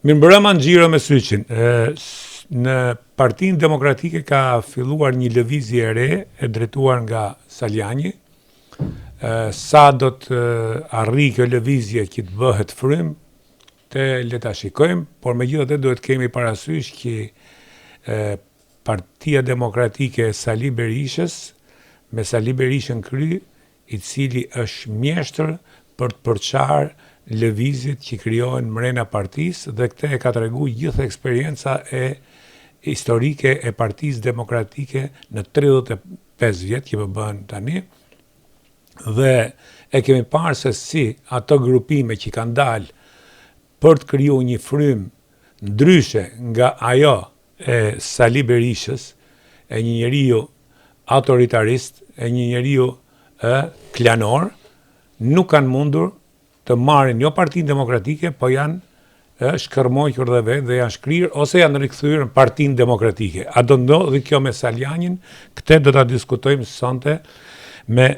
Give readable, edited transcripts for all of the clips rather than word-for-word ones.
Mirëmbrëma Xhiro me Syçin. Në Partinë Demokratike ka filluar një lëvizje e re e drejtuar nga Saljani. Sa do të arrijë kjo lëvizje që të bëhet frym, le ta shikojmë, por megjithatë duhet kemi parasysh që Partia Demokratike e Sali Berishës, me Sali Berishën kry, i cili është mjeshtër për të përçarë lëvizjet që krijohen mrena partisë, dhe këtë e ka treguar gjithë eksperienca historike e Partisë Demokratike në 35 vjet që po bën tani. Dhe e kemi parë se si ato grupime që kanë dalë për të krijuar një frym ndryshe nga ajo e Sali Berishës, e një njeriu autoritarist, e një njeriu klanor, nuk kanë mundur të marrin jo Partinë Demokratike, po janë shkërmojkur dhe vetë dhe janë shkrirë ose janë rikthyer në Partinë Demokratike. A do ndodhi kjo me Saljanin? Këtë do ta diskutojmë sonte me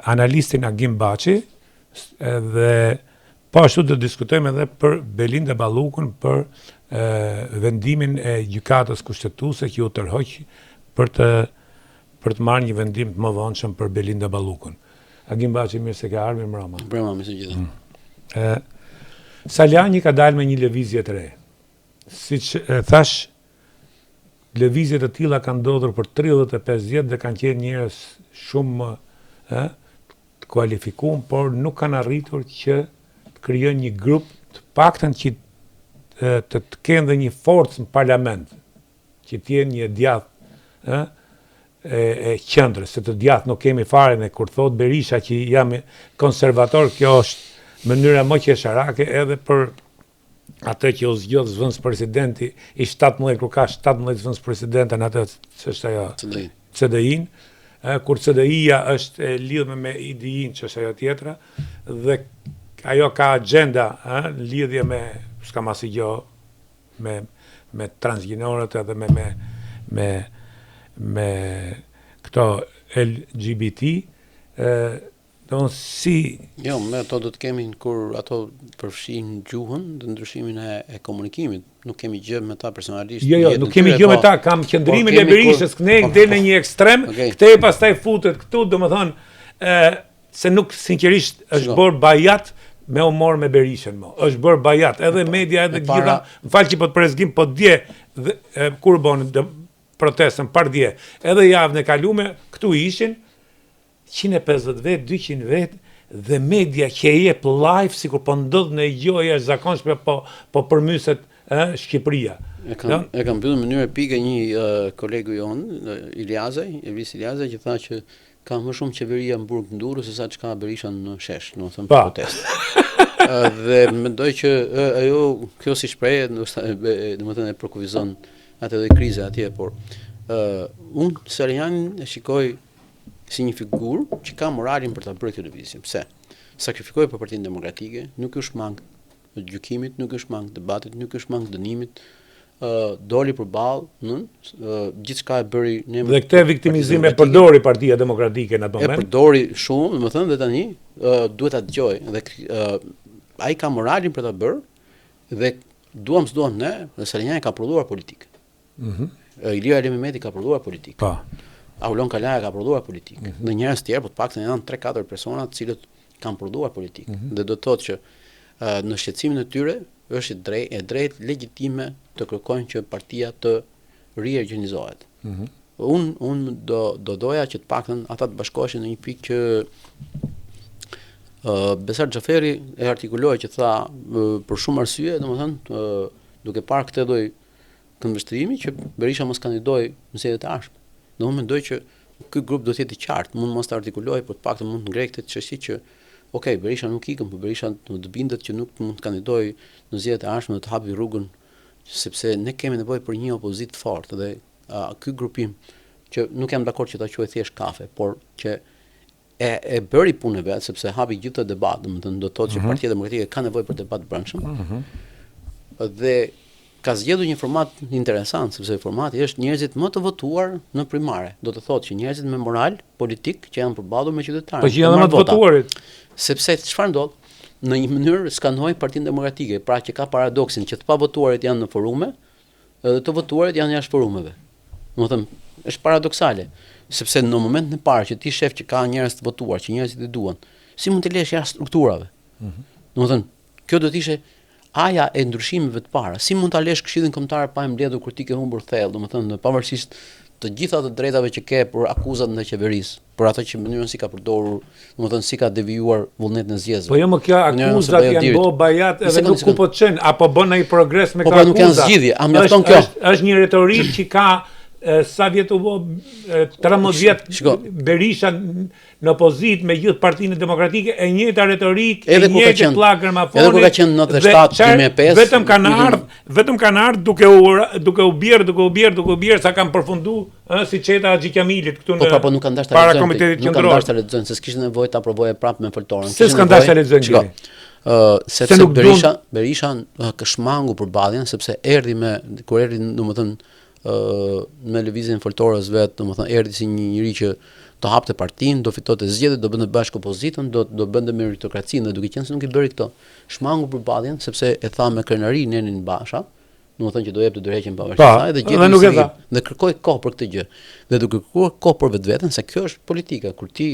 analistin Agim Baçi, dhe po ashtu do diskutojmë edhe për Belinda Ballukun, për vendimin e gjykatës kushtetuese që u tërhoq për të marrë një vendim të mëvonshëm për Belinda Ballukun. Agim Baçi, mirë se ke ardhur, mirëmbrëma. Mirëmbrëma, mirë se gjithë. Saljani ka dalë me një lëvizje të re. Siç thash, lëvizje të tilla kanë ndodhur për 35 vjet dhe kanë qenë njerëz shumë të kualifikuar, por nuk kanë arritur që të krijojnë një grup të paktën që të kenë dhe një forcë në parlament, që të jenë një djathtë e qendrës, se të djathtë nuk kemi fare, ne kur thot Berisha që jam konservator, kjo është mënyra më qesharake edhe për atë që u zgjodh zëvendës presidenti i 17, kur ka 17 zëvendës presidenta në atë ç'është ajo CDI-n, kur CDI-ja është e lidhur me IDI-n, ç'është ajo tjetra, dhe ajo ka agenda lidhje me s'kam asgjë me transgjenorët edhe me këto LGBT, Jo, me ato do të kemi kur ato përfshin gjuhën dhe ndryshimin e komunikimit. Nuk kemi gjë me ta personalisht. Jo, nuk kemi gjë me ta, kam qëndrimin e Berishës, ne del në një ekstrem, këtë e pastaj futet këtu, domethënë se nuk sinqerisht është bërë bajat me humor me Berishën, është bërë bajat, edhe media, edhe gjitha, më fal që po të prezgim, po dje kur bën protestën pardje, edhe javën e kalume, këtu ishin 150 vet, 200 vet, dhe media që jep live sikur po ndodh në gjë jashtëzakonshme, po përmyset Shqipëria. E kam mbyllur në mënyrë epike një kolegu jon, Elvis Iliazaj, që tha që ka më shumë qeveria në burg të Durrës se sa çka Berisha në shesh, domethënë protest. Dhe mendoj që ajo kjo si shprehje, domethënë e përkufizon atë dhe kriza atje, por unë Saljanin e shikoj si një figurë që ka moralin për ta bërë këtë lëvizje. Pse? Sakrifikoi për Partinë Demokratike, nuk është shmang të gjykimit, nuk është shmang debatit, nuk është shmang dënimit, doli përballë, gjithçka e bëri ne. Dhe këtë viktimizim e përdori Partia Demokratike në atë moment. E përdori shumë, domethënë, dhe tani duhet ta dëgjoj, dhe ai ka moralin për ta bërë, dhe duam s'duam ne, dhe Saljani ka prodhuar politikë. Ilia Ali Mehmeti ka prodhuar politikë. Po. Aulon Kalaja ka prodhuar politikë. Dhe njerëz tjerë, po të paktën janë 3-4 persona të cilët kanë prodhuar politikë. Dhe do të thotë që në shqetësimin e tyre është e drejtë legjitime të kërkojnë që partia të riorganizohet. Unë do doja që të paktën ata të bashkoheshin në një pikë që Besar Xhaferi e artikuloi, që tha për shumë arsye, domethënë duke parë këtë lloj këndvështrimi që Berisha mos kandidojë në zgjedhjet e ardhshme. Do unë mendoj që ky grup do të jetë i qartë, mund mos të artikuloj, por të paktën mund të ngrej këtë çështje që Berisha nuk ikën, por Berisha do të bindet që nuk mund të kandidojë në zgjedhjet e ardhshme, të hapi rrugën, sepse ne kemi nevojë për një opozitë të fortë, dhe ky grupim që nuk jam dakord që ta quaj thjesht kafe, por që e bëri punën vet, sepse hapi gjithë të debat, domethënë do të thotë që Partia Demokratike ka nevojë për debat të brendshëm. Dhe ka zgjedhur një format interesant, sepse formati është njerëzit më të votuar në primare. Do të thotë që njerëzit me moral politik që janë përballur me qytetarët. Po që janë më të votuarit. Sepse çfarë ndodh? në një mënyrë skanoj Partinë Demokratike, pra që ka paradoksin që të pavotuarit janë në forume dhe të votuarit janë jashtë forumeve. Domethënë, është paradoksale, sepse në momentin e parë që ti shef që ka njerëz të votuar, që njerëzit e duan, si mund të lesh jashtë strukturave? Domethënë, kjo do të ishte aja e ndryshimeve të para. Si mund ta lesh Këshillin Kombëtar pa e mbledhur kur ti ke humbur thellë, domethënë pavarësisht të gjitha të drejtave që ke për akuzat ndaj qeverisë, për ato që mënyrën si ka përdorur, domethënë si ka devijuar vullnetin e zgjedhjeve. Po jo më kjo akuzat janë bo bajat edhe nuk ku po të qenë, apo bën ai progres me këto akuzat. Po nuk janë zgjidhje, a mjafton kjo? Është një retorikë që ka sa vjet u bë 13 vjet Berisha në opozit me gjithë Partinë Demokratike, e njëjta retorikë, e njëjtë pllak gramafoni. Edhe kur ka qenë 97-2005, vetëm kanë ardhur duke u bjerë sa kanë përfunduar si çeta Haxhi Kamilit këtu në po nuk kanë dashur para komitetit qendror. Nuk kanë dashur ta lexojnë, se s'kishin nevojë ta aprovojë prapë me foltoren. Se s'kan dashur ta lexojnë. Sepse Berisha ka shmangu përballjen, sepse erdhi kur erdhi domethënë me lëvizjen foltorës vet, domethënë erdhi si një njerëz që do hapte partinë, do fitonte zgjedhjet, do bënte bashkë opozitën, do bënte meritokracinë, dhe duke qenë se nuk i bëri këto, shmangu përballjen sepse e tha me krenari Nenin Basha, domethënë që do jepte dorëheqjen pavarësisht saj dhe gjithë dhe kërkoi kohë për këtë gjë. Dhe duke kërkuar kohë për vetveten, se kjo është politika, kur ti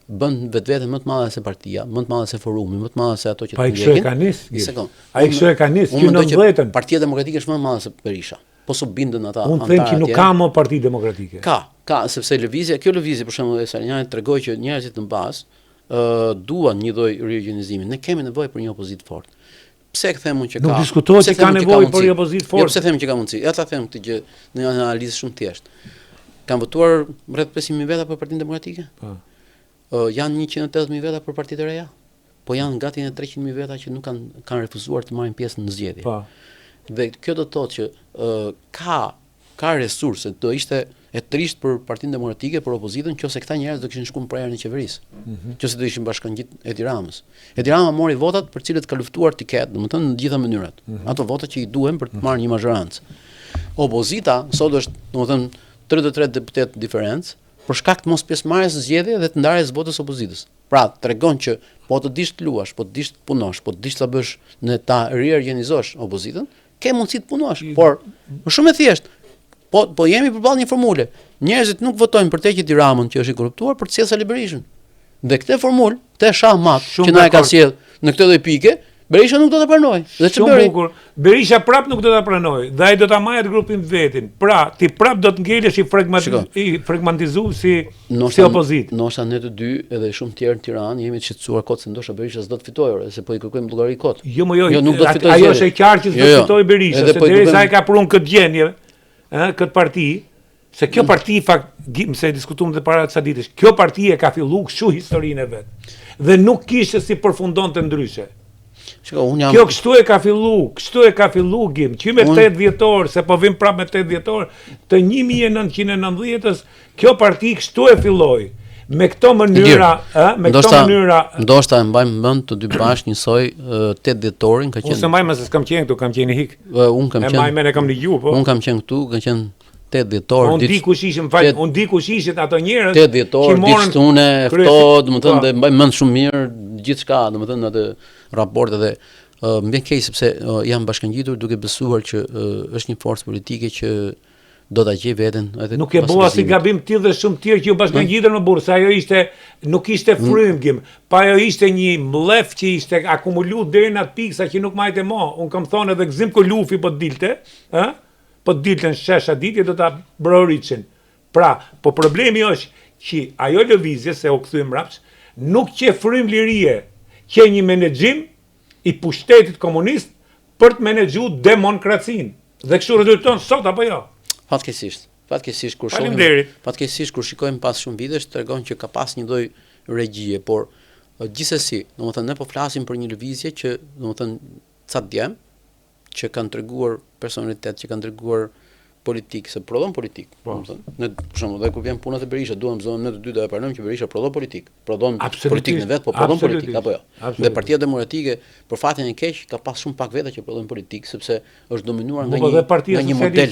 bën vetveten më të madhe se partia, më të madhe se forumi, më të madhe se ato që të ndjekin. Ai kështu e ka nis, kjo në 90-ën. Partia Demokratike është më e madhe se Berisha. Po su bindën ata. Unë them që nuk ka më Parti Demokratike. Ka, sepse kjo lëvizje për shembull e Saljanit tregoi që njerëzit në bazë duan një lloj riorganizimi. Ne kemi nevojë për një opozitë fortë. Pse e themu që ka? Nuk diskutohet që ka nevojë për një opozitë fortë. Jo, pse them që ka mundësi? Ja ta them këtë gjë në një analizë shumë thjeshtë. Kanë votuar rreth 500.000 veta për Partinë Demokratike? Po. Janë 180.000 veta për Partitë e Reja, po janë gati në 300.000 veta që nuk kanë refuzuar të marrin pjesë në zgjedhje. Po. Dhe kjo do të thotë që ka resurse, do ishte e trisht për Partinë Demokratike, për opozitën, nëse këta njerëz do kishin shkuar në prerën e qeverisë. Nëse do ishin bashkangjit Edi Ramës. Edi Rama mori votat për cilët ka luftuar të ketë, domethënë në të gjitha mënyrat. Ato votat që i duhen për të marrë një mazhorancë. Opozita sot është, domethënë 33 deputet diferencë, për shkak të mos pjesëmarrjes së zgjedhjeve dhe të ndarjes së votës opozitës. Pra, tregon që po të dish të luash, po të dish të punosh, po të dish ta bësh në ta riorganizosh opozitën, ke mundësi të punosh, por më shumë e thjeshtë. Po jemi përballë një formule. Njerëzit nuk votojnë për Edi Ramën që është i korruptuar, për të sjellë Sali Berishën. Dhe këtë formulë, këtë shahmat që na e ka sjell në këtë lloj pike, Berisha nuk do ta pranojë. Dhe ç'bëri? Shumë bukur. Berisha prap nuk do ta pranojë. Dhe ai do ta marrë grupin vetin. Pra, ti prap do të ngelesh i fragmentizuar si opozitë. Ndoshta ne të dy edhe shumë tjerë në Tiranë jemi të shqetësuar kot se ndoshta Berisha s'do të fitojë, se po i kërkojmë bullgari kot. Jo, nuk do të fitojë. Ajo është e qartë që s'do të fitojë Berisha, se derisa ai ka prunë këtë gjendje, këtë parti, se kjo parti se diskutuam edhe para ca ditësh, kjo parti e ka filluar kështu historinë e vet. Dhe nuk kishte si përfundonte ndryshe. Kjo kështu e ka fillu Gim, që me 8 vjetor, se po vim prapë me 8 vjetor, të 1990-ës, kjo parti kështu e filloi. Me këto mënyra, ndoshta e mbajmë mend të dy bashkë njësoj 8 vjetorin ka qenë. Unë s'mbaj se s'kam qenë këtu, kam qenë hik. Unë kam qenë. E kam në ju, po. Unë kam qenë këtu, ka qenë 8 vjetor. Unë di kush ishin ato njerëz. 8 vjetor, ditështune, ftohtë, domethënë dhe mbaj mend shumë mirë gjithçka, domethënë atë raporte dhe më vjen keq sepse jam bashkangjitur duke besuar që është një forcë politike që do ta gjej veten edhe nuk e bëu as gabim ti dhe shumë tjerë që u bashkangjitën në burrë, se ajo nuk ishte frymgim, pa ajo ishte një mllef që ishte akumuluar deri në atë pikë sa që nuk majte më. Un kam thonë edhe Gzim Kolufi po dilte, po dilten shesha ditë do ta broriçin. Pra, po problemi është që ajo lëvizje se u kthye mbrapsht, nuk që frym lirie, që një menaxhim i pushtetit komunist për të menaxhuar demokracinë. Dhe kështu rezulton sot apo jo? Fatkeqësisht kur shikojmë pas shumë vitesh tregon që ka pas një lloj regjie, por gjithsesi, domethënë ne po flasim për një lëvizje që domethënë ca djem që kanë treguar personalitet, që kanë treguar politik, se prodhon politik. Domethënë, ne për shembull, dhe kur vjen puna te Berisha, duam zonë ne të dy do e pranojmë që Berisha prodhon politik. Prodhon politikën e vet, po prodhon politik apo jo. Dhe Partia Demokratike, për fatin e keq, ka pas shumë pak veta që prodhon politik, sepse është dominuar nga një model.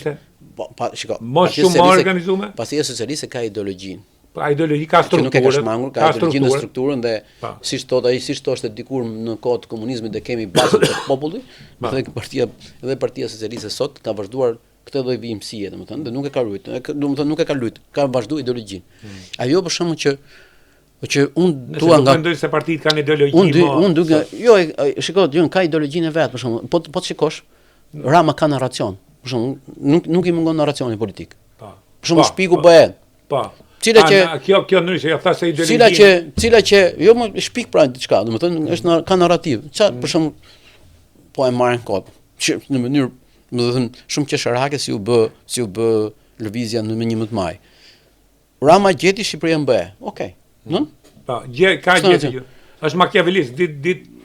Shiko, mos shumë organizuar. Partia Socialiste ka ideologjinë. ideologji ka strukturë. Që nuk e ka shmangur, ka ideologjinë dhe strukturën dhe siç thoshte dikur në kohët e komunizmit dhe kemi bazën të popullit, edhe partia socialiste sot ka vazhduar këtë lloj vijimësie, domethënë, dhe nuk e ka ruajtur. Domethënë nuk e ka luajtur, ka vazhduar ideologjinë. Ajo për shkakun që unë dua nga mendoj se partitë kanë ideologji. Unë duke shikoj, ka ideologjinë e vet, për shembull. Po të shikosh, Rama ka narracion. Për shembull, nuk i mungon narracioni politik. Për shembull, Shpiku bëhet. Po. Cila që kjo ndryshe, ja thashë ideologji. Cila që jo më Shpik pra diçka, domethënë është ka narrativ. Çfarë për shembull po e marrin kot. Në mënyrë, domethënë shumë qesharake si u bë lëvizja në 11 maj. Rama gjeti Shqipërinë bëhe. Okej. Nën? Po, ka gjeti. Është makiavelist,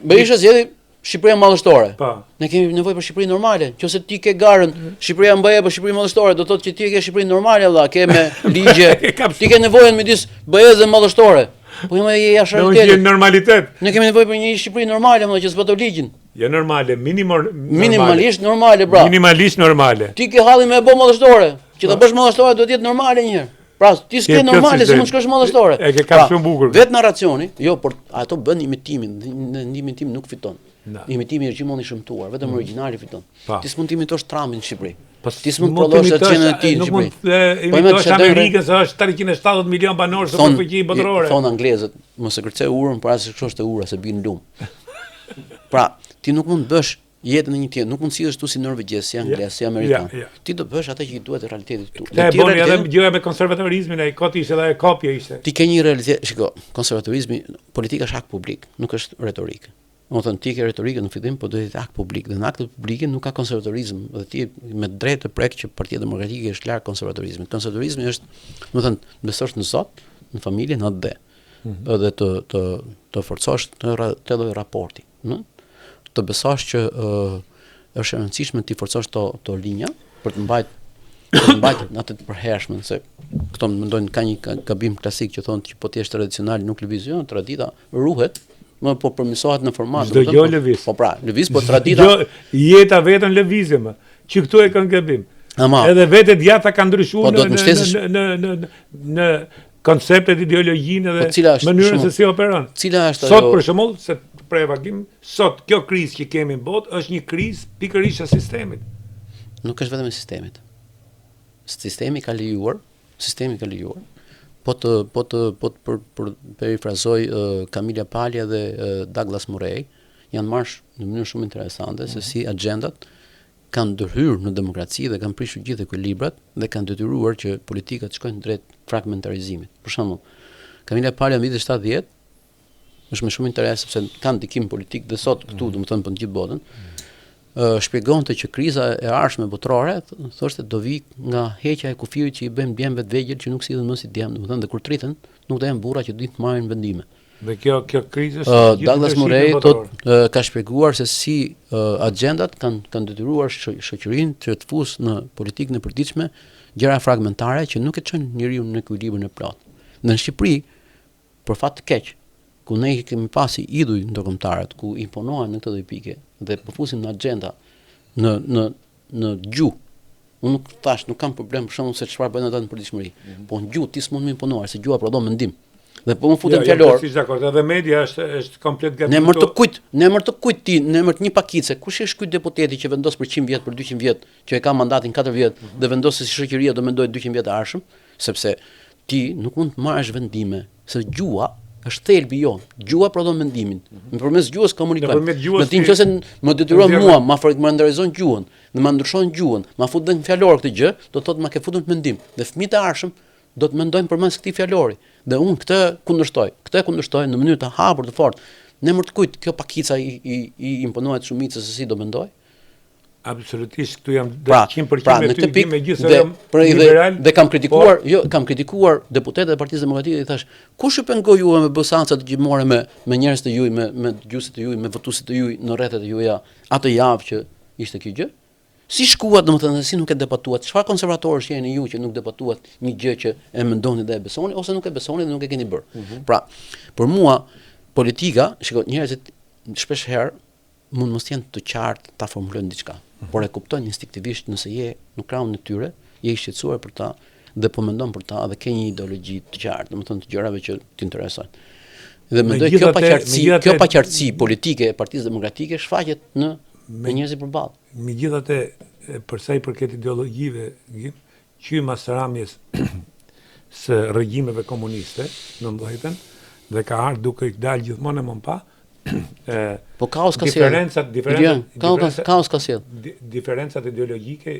Berisha zgjedhi Shqipëria mallështore. Po. Ne kemi nevojë për Shqipëri normale. Nëse ti ke garën Shqipëria BE për Shqipëri mallështore, do thotë që ti ke Shqipëri normale valla, ke me ligje. Ti ke nevojën midis BE-s dhe mallështore. Po jo je jashtë realitetit. Në normalitet. Ne kemi nevojë për një Shqipëri normale, më që zbato ligjin. Jo normale, minimalisht normale, bra. Minimalisht normale. Ti ke hallin me bë mallështore. Që ta bësh mallështore duhet të jetë normale një herë. Pra, ti s'ke normale se mund shkosh mallështore. E ke kaq shumë bukur. Vet narracioni, jo, por ato bën imitimin, në ndimin tim nuk fiton. Imitimi është gjithmonë i shëmtuar, vetëm origjinali fiton. Ti s'mund të imitosh Trumpin në Shqipëri. Ti s'mund të prodhosh atë që në ti në Shqipëri. Nuk mund të imitosh Amerikën se është 370 milion banor superfuqi botërore. Thon anglezët, mos e kërcej urën para se shkosh te ura se bin lum. Pra, ti nuk mund të bësh jetën në një tjetër, nuk mund të sillesh tu si norvegjez, si anglez, si amerikan. Ti do bësh atë që i duhet realitetit tu. Te bëni edhe gjëja me konservatorizmin, ai koti ishte edhe kopje ishte. Ti ke një realitet, shiko, konservatorizmi, politika është akt publik, nuk është retorikë. Domethënë ti ke retorikën në fillim, po do të jetë akt publik. Dhe në aktet publike nuk ka konservatorizëm, dhe ti me drejtë të prek që Partia Demokratike është larg konservatorizmit. Konservatorizmi është, domethënë, besosh në Zot, në familje, në atë. Edhe të forcosh të lloj raporti, ëh? Të besosh që është e rëndësishme ti forcosh to linja për të mbajtur atë të përhershme, se këto mendojnë ka një gabim klasik që thonë që po ti je tradicional nuk lëviz, jo, tradita ruhet, më po përmirësohet në format. Çdo gjë lëviz. Po pra, lëviz, po tradita. Jeta vetëm lëvizje më. Që këtu e kanë gabim. Edhe vetë djata kanë ndryshuar në konceptet, ideologjinë dhe mënyrën se si operon. Cila është sot për shembull, se për evagim, sot kjo krizë që kemi në botë është një krizë pikërisht e sistemit. Nuk është vetëm e sistemit. Sistemi ka lejuar. Po të perifrazoj Camilla Paglia dhe Douglas Murray, janë marrë në mënyrë shumë interesante se si agjendat kanë ndërhyrë në demokraci dhe kanë prishur gjithë ekuilibrat dhe kanë detyruar që politikat shkojnë drejt fragmentarizimit. Për shembull, Camilla Paglia në vitin 70 është me shumë interes sepse kanë ndikim politik dhe sot këtu, domethënë për të gjithë botën. Shpjegonte që kriza e ardhshme botërore, thoshte do vi nga heqja e kufirit që i bën bjemve të vegjël që nuk sillen më si djem, domethënë dhe kur triten, nuk do janë burra që do të marrin vendime. Dhe kjo krizë është Douglas Murray ka shpjeguar se si agjendat kanë detyruar shoqërinë që të fusë në politikën e përditshme gjëra fragmentare që nuk e çojnë njeriu në ekuilibrin e plotë. Në Shqipëri, për fat të keq, ku ne kemi pasi idhuj ndërkombëtarët, ku imponohen në këtë lloj pike dhe përfusin në agjenda në gjuhë. Unë nuk thash, nuk kam problem për shkakun se çfarë bëjnë ata në përditshmëri. Po në gjuhë ti s'mund më imponuar se gjuha prodhon mendim. Dhe po më futem fjalor. Jo, dakord, edhe media është komplet gabim. Në emër të kujt ti, në emër të një pakice, kush është ky deputeti që vendos për 100 vjet, për 200 vjet, që e ka mandatin 4 vjet dhe vendos se si shoqëria do mendojë 200 vjet të ardhshëm, sepse ti nuk mund të marrësh vendime, se gjuha është thelbi jon. Gjuha prodhon mendimin. Nëpërmes gjuhës komunikojmë. Nëse nëse më detyron mua, ma fragmentarizon gjuhën, dhe ma ndryshon gjuhën, ma fut në fjalor këtë gjë, do të thotë ma ke futur në mendim. Dhe fëmijët e ardhshëm do të mendojnë përmes këtij fjalori. Dhe unë këtë kundërshtoj në mënyrë të hapur të fortë. Në emër të kujt kjo pakica i imponohet shumicës se si do mendoj? Absolutisht, këtu jam 100% në këtë pikë dhe kam kritikuar deputetët e Partisë Demokratike dhe i thash, kush ju pengoi juve me bësanca të gjimore me njerëz të juaj, me gjyqësit të juaj, me votuesit të juaj në rrethet e juaja atë javë që ishte kjo gjë? Si shkuat, domethënë, si nuk e debatuat? Çfarë konservatorësh jeni ju që nuk debatuat një gjë që e mendoni dhe e besoni ose nuk e besoni dhe nuk e keni bërë? Pra, për mua politika, shikoj, njerëzit shpesh herë mund mos jenë të qartë ta formulojnë diçka, por e kuptojnë instinktivisht nëse je në krahun e tyre, je i shqetësuar për ta dhe po mendon për ta dhe ke një ideologji të qartë, domethënë të gjërave që t'interesojnë. Dhe mendoj kjo paqartësi politike e Partisë Demokratike shfaqet në njerëzit përballë. Megjithatë, për sa i përket ideologjive, qyma së ramjes së regjimeve komuniste në 19-ën dhe ka ardhur duke dalë gjithmonë më pa. Po kaos ka sjellë. Kaos ka sjellë. Diferencat ideologjike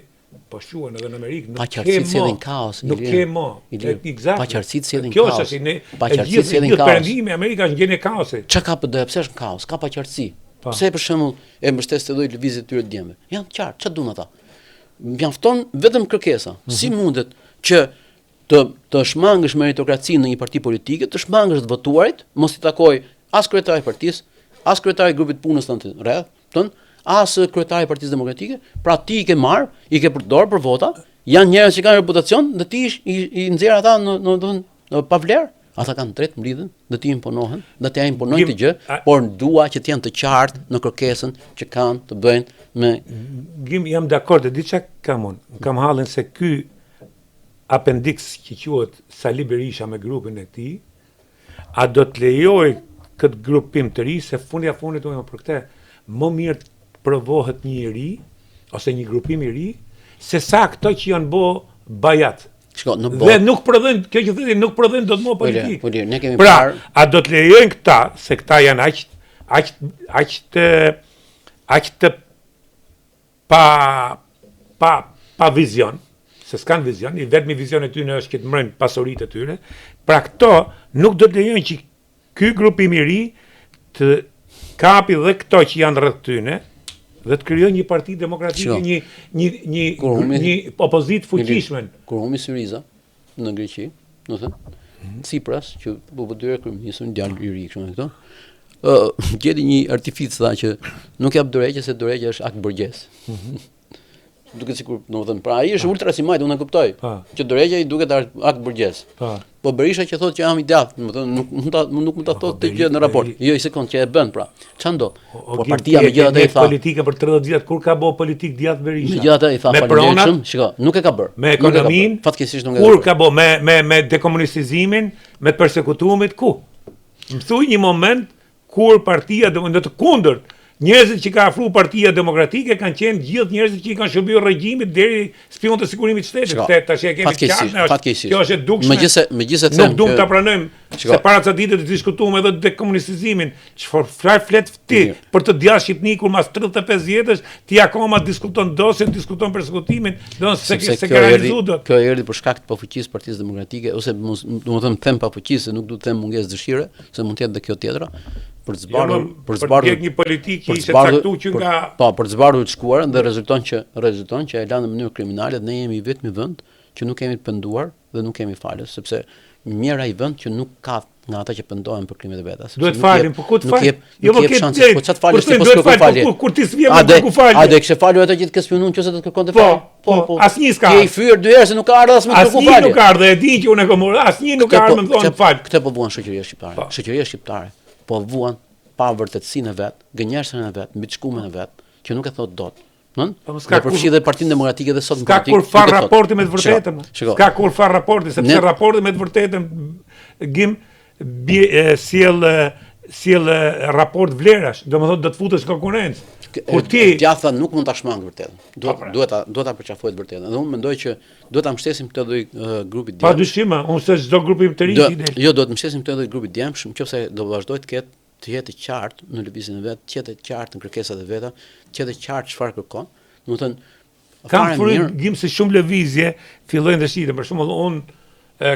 po shuan edhe në Amerikë, paqartësitë sjellin kaos. Nuk ke më. Eksakt. Paqartësitë sjellin kaos. Kjo është ne. Paqartësitë sjellin kaos. Perëndimi Amerika është gjendje kaosi. Çka ka PD? Pse është kaos? Ka paqartësi. Pse për shembull e mbështes të lloj lëvizjet tyre të djemve? Janë të qartë, ç'a duan ata? Mjafton vetëm kërkesa. Si mundet që të shmangësh meritokracinë në një parti politike, të shmangësh të votuarit, mos i takoj as kryetari i partisë, as kryetari i grupit punës tonë rreth, as kryetari i Partisë Demokratike, pra ti i ke marr, i ke përdorur për vota, janë njerëz që kanë reputacion, dhe ti i nxjerr ata në pa vlerë. Ata kanë drejt mblidhen, dhe ti imponohen, dhe t'ja imponojnë të gjë, por dua që t'janë të qartë në kërkesën që kanë të bëjnë me... Jam dakord, e di çka kam unë. Kam hallën se ky appendix që quhet Sali Berisha me grupin e tij, a do të lejoj këtë grupim të ri, se fundja fundit unë për këtë, më mirë provohet një i ri, ose një grupim i ri, se sa këto që janë bo bajat. Dhe nuk prodhen, kjo që thëti, nuk prodhen do të më politikë. Ne kemi pra, parë... a do të lejojnë këta, se këta janë aq të pa vizion, se s'kan vizion, i vetmi vizion e tyre është që të mbrojnë pasuritë e tyre, pra këto nuk do të lejojnë që ky grupim i ri të kapi dhe këto që janë rreth tyre, dhe të krijojë një parti demokratike, një opozitë fuqishme. Kur humbi Syriza në Greqi, do të thënë, Tsipras, që po dyre kryeministrin djalë i ri kështu me këto, gjeti një artific tha që nuk jap dorëgjë se dorëgjja është akt burgjes. Duket sikur, domethënë, pra ai është ultra simajt, unë e kuptoj. Që dorëgjja i duket akt burgjes. Po Berisha që thotë që jam i djathtë, domethënë nuk mund ta thotë të gjë në raport. Jo, i sekond që e bën pra. Ç'a ndodh? Po partia megjithatë i tha politika për 30 vjet kur ka bë politik djathtë Berisha. Megjithatë i tha faleminderitshëm, shiko, nuk e ka bër. Me ekonominë, fatkeqësisht nuk e ka. Kur ka bë me dekomunistizimin, me persekutimit ku? Më thuaj një moment kur partia do të kundërt njerëzit që ka afruar Partia Demokratike kanë qenë gjithë njerëzit që i kanë shërbyer regjimit deri spion të sigurimit të shtetit. Tash e kemi qartë. Kjo është e dukshme. Megjithëse nuk duam ta pranojmë se para ca ditë të diskutuam edhe dekomunistizimin. Çfarë flet ti për të djathtë Shqipni kur mas 35 vjetësh ti akoma diskuton dosjen, diskuton persekutimin, se ka realizuar dot. Kjo erdhi për shkak të pafuqisë së Partisë Demokratike ose domethënë them pafuqisë, nuk duhet të them mungesë dëshire, se mund të jetë edhe kjo tjetra. Për të zbardhur një politikë ishte caktuar që nga për të zbardhur të shkuarën dhe rezulton që e lanë në mënyrë kriminale dhe ne jemi vetmi vend që nuk kemi të penduar dhe nuk kemi falës, sepse mjera i vend që nuk ka nga ata që pendohen për krimet e veta. Duhet falim, po ku të falim? Jo më ke, po çat falësh ti po s'ke falje. Kur ti s'vjen me kërku falje. A do kishe falur ato që të spionuan nëse do të kërkonte falje? Po, asnjë s'ka. Ti i fyr dy herë se nuk ka ardhur as me kërku falje. Asnjë nuk ka ardhur, e di që unë e kam marrë. Asnjë nuk ka ardhur më thon fal. Këtë po vuan shoqëria shqiptare. Shoqëria shqiptare po vuan pa vërtetësinë e vet, gënjeshtërën e vet, mbitshkumen e vet, që nuk e thot dot. Ka përfshi dhe Partinë Demokratike dhe sot ka kur far raporti me të vërtetën. Ka kur far raporti, sepse raporti me të vërtetën sjell raport vlerash, domethënë do të futesh në konkurrencë. Kur ti djatha nuk mund ta shmangë vërtetën. Duhet ta përqafojë të vërtetën. Dhe unë mendoj që duhet ta mbështesim këtë lloj grupi djemsh. Padyshim, unë se çdo grupi të ri jo duhet të mbështesim këtë lloj grupi djemsh, nëse do vazhdoj të jetë të qartë në lëvizjen e vet, të jetë të qartë në kërkesat e veta, të jetë të qartë çfarë kërkon. Domethënë kam frym se shumë lëvizje fillojnë të shiten. Për shembull, unë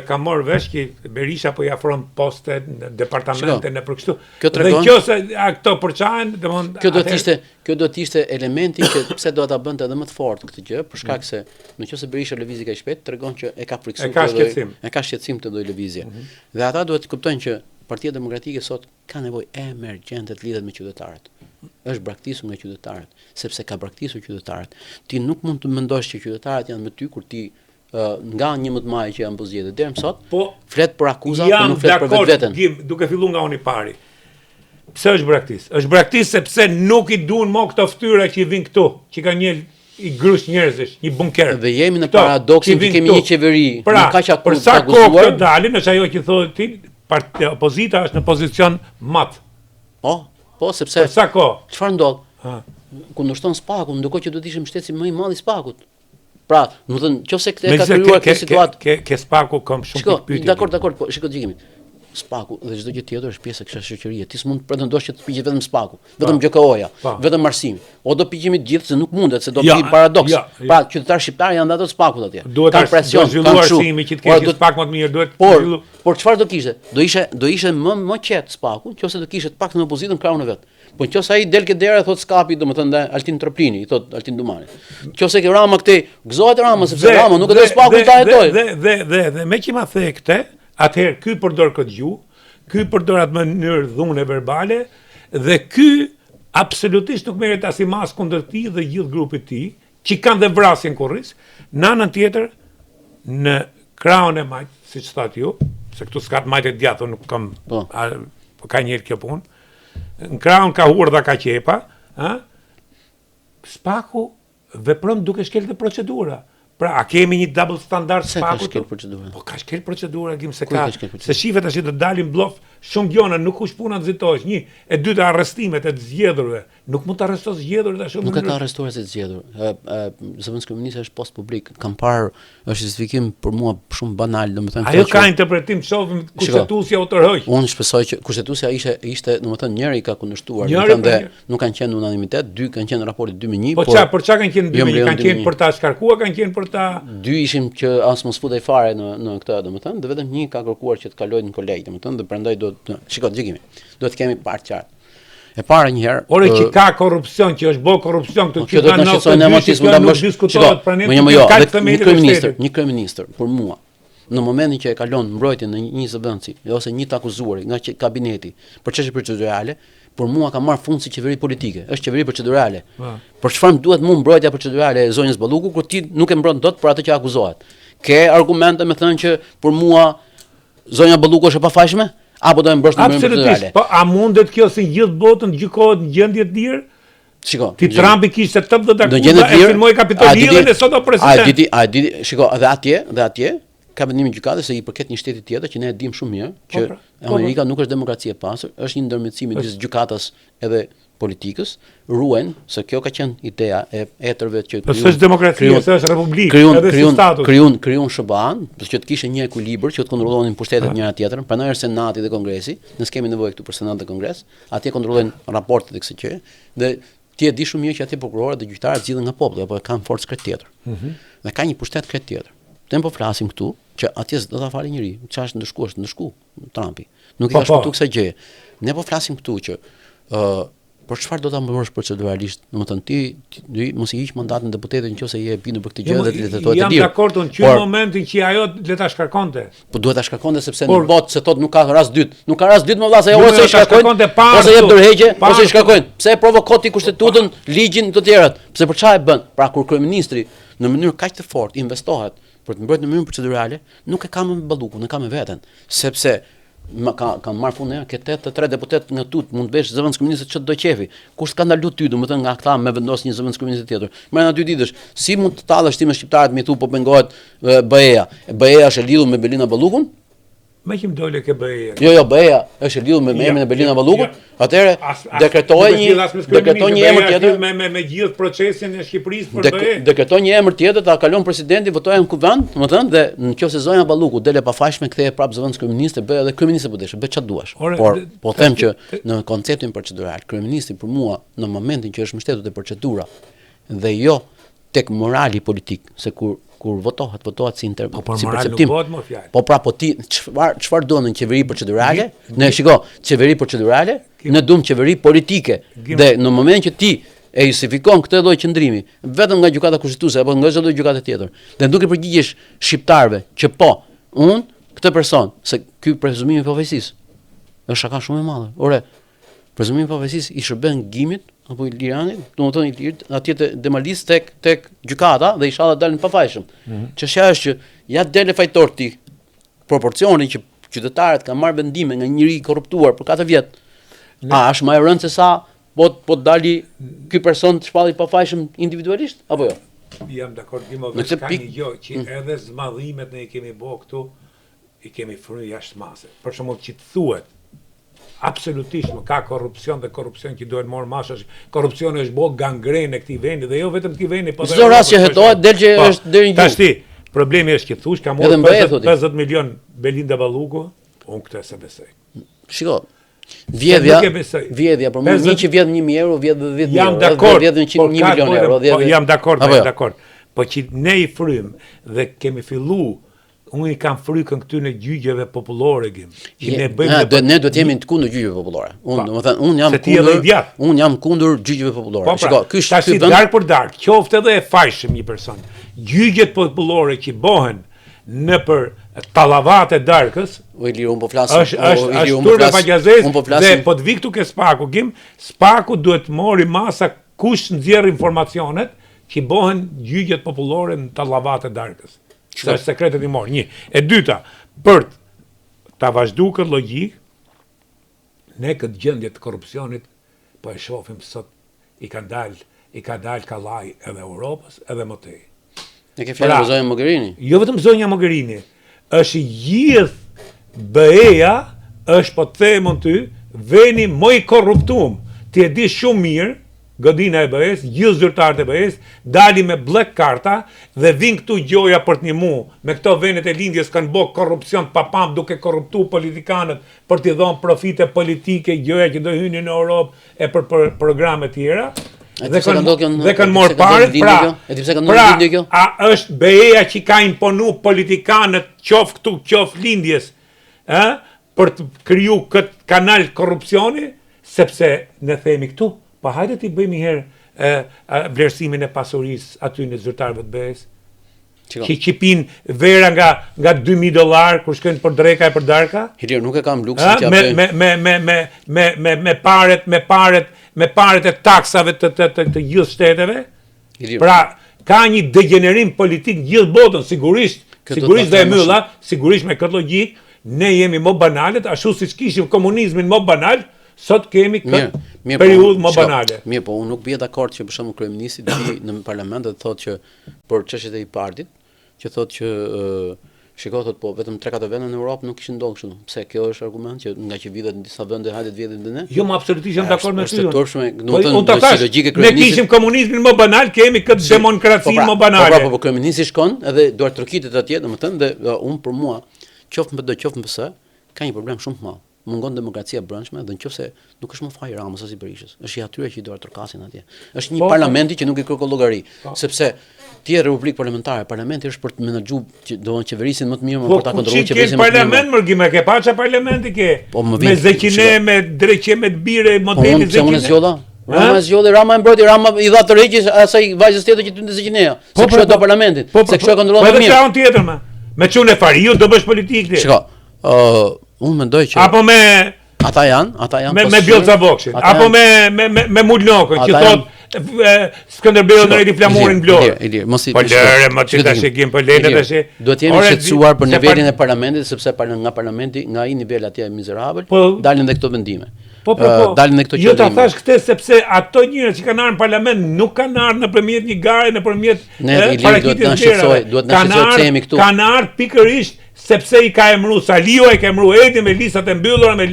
kam marrë vesh që Berisha po i afron poste në departamente në për kështu. Dhe kjo se këto përçahen, domethënë kjo do të ishte elementi që pse do ta bënte edhe më të fortë këtë gjë, për shkak se nëse Berisha lëvizi kaq shpejt, tregon që e ka friksuar ka shqetësim të lloj lëvizje. Dhe ata duhet të kuptojnë që Partia Demokratike sot ka nevojë emergjente të lidhet me qytetarët. Është braktisur nga qytetarët, sepse ka braktisur qytetarët. Ti nuk mund të mendosh që qytetarët janë me ty kur ti nga 11 maj që janë zgjedhur deri më sot, flet për akuza, por nuk flet për vetveten. Duke filluar nga uni pari. Pse është braktis? Është braktis sepse nuk i duan më këto fytyra që i vijnë këtu, që kanë një i grush njerëzish, një bunker. Dhe jemi në paradoksin që kemi një qeveri, pra, në kaq për sa kohë këtë dalin, është ajo që thotë ti, opozita është në pozicion mat. Po, sepse për sa kohë? Çfarë ndodh? Kundërshton Spakun, ndërkohë që duhet të ishim mbështetësi më i madh i Spakut. Pra, do të thënë, nëse këtë ka krijuar këtë situatë. Ke Spaku kam shumë pikë pyetje. Dakor, po shikoj dikimi. Spaku dhe çdo gjë tjetër është pjesë e kësaj shoqërie. Ti s'mund të pretendosh që të piqet vetëm Spaku, vetëm GKO-ja, vetëm Marsimi. O do piqemi të gjithë se nuk mundet, se do bëj paradoks. Pra, qytetarë shqiptarë janë ato Spakut atje. Kanë presion, kanë arsimi që të kesh Spak më të mirë, duhet. Por çfarë do kishte? Do ishte më qet Spaku, nëse do kishte pak në opozitën krahun e vet. Po nëse ai del ke dera thot skapi, domethënë Altin Troplini, i thot Altin Dumani. Nëse ke Rama këtej, gëzohet Rama sepse Rama nuk e do Spaku ta hetojë. Dhe me që ma the këtë, atëherë ky përdor këtë gjuhë, ky përdor atë mënyrë dhune verbale dhe ky absolutisht nuk merret as i mas kundër tij dhe gjithë grupit tij, që kanë dhe vrasjen kurris, në anën tjetër në krahun e majt, siç thatë ju, se këtu s'ka majt e djathtë, nuk kam ka njëherë kjo punë. Në krahun ka hurdha ka qepa, Spaku vepron duke shkelë procedura. Pra, a kemi një double standard Spaku? Po ka shkel procedura, se shifet tash të dalin blof shumë gjona, nuk kush puna të zitosh. Një, e dyta arrestimet e të zgjedhurve. Nuk mund të arrestosh zgjedhur tash. Nuk e ka arrestuar se të zgjedhur. Zëvendësi komuniste është post publik. Kam parë është justifikim për mua shumë banal, domethënë. Ajo ka interpretim shohim kushtetuesja u tërhoj. Unë shpresoj që kushtetuesja ishte domethënë njëri ka kundërshtuar, domethënë dhe nuk kanë qenë në unanimitet, dy kanë qenë në raporti 2-1. Po çfarë kanë qenë 2-1? Kanë qenë për ta shkarkuar, kanë qenë për ta. Dy ishim që as mos futej fare në këtë, domethënë, dhe vetëm një ka kërkuar që të kalojë në kolegj, domethënë, dhe prandaj shikoj dëgjimi. Duhet të kemi parë qartë. E para një herë. Ore që ka korrupsion, që është bë korrupsion këtu që kanë shqetësuar emotizmin ta bësh diskutohet pranë një kryeminist për mua. Në momentin që e kalon mbrojtjen në një zëvendësi ose një të akuzuar nga kabineti për çështje procedurale, për mua ka marrë fund si qeveri politike, është qeveri procedurale. Për çfarë duhet mua mbrojtja procedurale e zonjës Balluku kur ti nuk e mbron dot për atë që akuzohet? Ke argumente me thënë që për mua zonja Balluku është e pafajshme? Apo do e mbrosh në mënyrë procedurale? Po a mundet kjo si gjithë botën gjykohet në gjendje të lirë? Shiko, ti Trumpi kishte 80 akuza e filmoi Kapitolin dhe sot do president. Shiko, dhe atje ka vendimin gjykatës se i përket një shteti tjetër që ne e dimë shumë mirë që Amerika nuk është demokraci e pastër, është një ndërmjetësim midis gjykatës edhe politikës, ruajnë se kjo ka qenë ideja e etërve që është demokracia, është republikë, edhe si status. Krijon SBA-n, që të kishte një ekuilibër që të kontrollonin pushtetet njëra tjetrën, prandaj është Senati dhe Kongresi, ne s'kemi nevojë këtu për Senat dhe Kongres, atje kontrollojnë raportet e kësaj gjë dhe ti e di shumë mirë që atje prokurorët dhe gjyqtarët zgjidhen nga populli apo kanë forcë krejt tjetër. Dhe ka një pushtet krejt tjetër. Ne po flasim këtu që atje do ta falë njëri, çfarë është ndëshku Trumpi. Nuk i ka shpëtuar kësaj gjëje. Ne po flasim këtu që për çfarë do ta mbrosh proceduralisht, domethënë ti mos i hiq mandatin deputetit nëse je e bindur për këtë gjë dhe të letohet të lirë. Jam dakord në momentin që ajo le ta shkarkonte. Po duhet ta shkarkonte sepse në botë se thotë nuk ka rast dytë. Nuk ka rast dytë më vëlla se ose i shkarkojnë ose jep dorëheqje ose i shkarkojnë. Pse e provokoi ti kushtetutën, ligjin të tjerat? Pse për çfarë e bën? Pra kur kryeministri në mënyrë kaq të fortë investohet për të mbrojtur në mënyrë procedurale, nuk e ka me Ballukun, e ka me veten, sepse kanë marrë punë ke 83 deputet nga tut, mund të vesh zëvendës komuniste çdo do qefi. Kush ka ndalu ty, domethënë nga këta me vendos një zëvendës komuniste tjetër. Më në 2 ditësh, si mund të tallesh ti me shqiptarët me thu po pengohet BE-ja. BE-ja është e lidhur me Belina Ballukun? Me që më dole ke BE-ja. Jo, BE-ja është e lidhur me emrin e Belina Ballukut. Atëherë dekretoi një emër tjetër me gjithë procesin e Shqipërisë për BE. Dekretoi një emër tjetër, ta kalon presidenti, votojnë në kuvend, domethënë dhe nëse zonja Balluku dele pafajshme kthehet prapë zëvendës kryeministe, bëj edhe kryeministe po desh, bëj çfarë duash. Por po them që në konceptin procedural, kryeministri për mua në momentin që është mbështetur te procedura dhe jo tek morali politik, se kur votohet si perceptim. Po pra po ti çfarë duan në qeveri procedurale? Ne shiko, qeveri procedurale, ne duam qeveri politike. Dhe në momentin që ti e justifikon këtë lloj qëndrimi vetëm nga gjykata kushtetuese apo nga çdo lloj gjykate tjetër, dhe duke përgjigjesh shqiptarëve që po, këtë person, se ky prezumimi i pavojësisë është shaka shumë e madhe. Ore, prezumimi i pavojësisë i shërben Gimit apo i Liranit, domethënë i lirt atje te Demalis tek gjykata dhe inshallah dalin pafajshëm. Çështja është që ja dele fajtor ti proporcioni që qytetarët kanë marrë vendime nga njëri i korruptuar për 4 vjet. A është më e rëndë se sa po dali ky person të shpallit pafajshëm individualisht apo jo? jam dakord Gimo, ka një gjë që edhe zmadhimet ne i kemi bë këtu, i kemi frynë jashtë mase. Për shembull që të thuhet absolutisht ka korrupsion dhe korrupsion që duhet marrë masë. Korrupsioni është bë gangrenë e këtij vendi dhe jo vetëm këtij vendi, po çdo rast që hetohet del që është deri në Tash problemi është që thush ka marrë 50 milion Belinda Balluku, unë këtë se besoj. Shiko, vjedhja, për mua që vjedh 1.000 euro, vjedh 10 jam euro, dakord, vjedh 1 milion euro. Jam dakord. Po që ne i frym dhe kemi fillu, unë i kam frykën këty në gjyqjeve popullore që ne bëjmë. Ne do të jemi të kundër gjyqjeve popullore. Unë jam kundër gjyqjeve popullore. Shiko, ky është darkë për darkë, qoftë edhe e fajshëm një person. Gjyqjet popullore që bëhen në për tallavat e darkës, unë po flas. Dhe po të vi këtu ke Spaku, Spaku duhet të mori masa kush nxjerr informacionet që bëhen gjyqjet popullore në tallavat e darkës. Që është sekretet i morë. 1. E dyta, për ta vazhdu këtë logjik, ne këtë gjendje të korrupsionit po e shohim sot i ka dalë kallaj edhe Europës edhe më tej. Ne ke fjalë zonja Mogherini? Jo vetëm zonja Mogherini, është gjithë BE-ja, është po të them ty, veni më i korruptuar. Ti e di shumë mirë, godina e BE-s, gjithë zyrtarët e BE-s, dali me black karta dhe vinë këtu gjoja për të ndihmu. Me këto vendet e lindjes kanë bërë korrupsion papam duke korruptu politikanët për t'i dhënë profite politike, gjoja që do hynin në Europë e për programe tjera. Dhe kanë marrë paret, a është BE-ja që ka imponu politikanët qof këtu, qof lindjes, për të kriju këtë kanal korrupsioni, sepse ne themi këtu, pa hajde t'i bëjmë një herë vlerësimin e pasurisë aty në zyrtarëve të BE-s. Që pin vera nga $2.000 kur shkojnë për dreka e për darka. Hilir, nuk e kam luksin t'ja bëj. Me paret e taksave të gjithë shteteve. Pra, ka një degenerim politik gjithë botën, sigurisht dhe e mylla, sigurisht me këtë logjik, ne jemi më banalet, ashtu siç kishim komunizmin më banal, sot kemi këtë periudhë më banale. Mirë, po unë nuk bie dakord që për shembull kryeministri të vi në parlament dhe të thotë që për çështjet e partit, që thotë që shiko thotë po vetëm 3-4 vende në Europë nuk kishin ndodhur kështu. Pse kjo është argument që nga që vitet në disa vende hajde të vjedhin dhe ne? Jo, më absolutisht jam dakord me ty. Është turpshme, domethënë do të logjike kryeministri. Ne kishim komunizmin më banal, kemi këtë demokraci më banale. Po kryeministri shkon edhe duart trokitet atje, domethënë dhe unë për mua, qoftë më do qoftë më pse, ka një problem shumë të madh. Mungon demokracia brendshme dhe nëse nuk është më faj Ramës as i Berishës. Është i atyre që i duar trokasin atje. Është një parlamenti që nuk i kërkon llogari, sepse ti je republikë parlamentare, parlamenti është për të menaxhuar qeverisin më të mirë, për ta kontrolluar qeverisin më të mirë. Parlament mërgime ke paça parlamenti ke. Me zeqine, me dreqe, me bire, modeli zeqine. Unë zgjolla. Rama e mbroti, Rama i dha të regjis asaj vajzës tjetër që tynte zeqineja. Se kështu do parlamentit, se kështu e kontrollon më mirë. Po edhe tjetër më. Me çunë Fariu do bësh politikë. Shiko, unë mendoj që apo me ata janë me Bjellca Bokshin, apo me Mulnokën që thotë Skënderbeu në Redi Flamurin Vlorë. Po lëre më ti tash e gjim po lëre tash. Duhet jemi shqetësuar për nivelin e parlamentit sepse nga parlamenti, nga ai nivel atje mizerabël, dalin dhe këto vendime. Dalin dhe këto qëllime. Jo ta thash këtë sepse ato njerëz që kanë ardhur në parlament nuk kanë ardhur nëpërmjet një gare, nëpërmjet parakitjes tjera. Duhet na shqetësojmë pse jemi këtu. Kanë ardhur pikërisht sepse i ka emëruar Salio, i ka emëruar Edi me listat e mbyllura me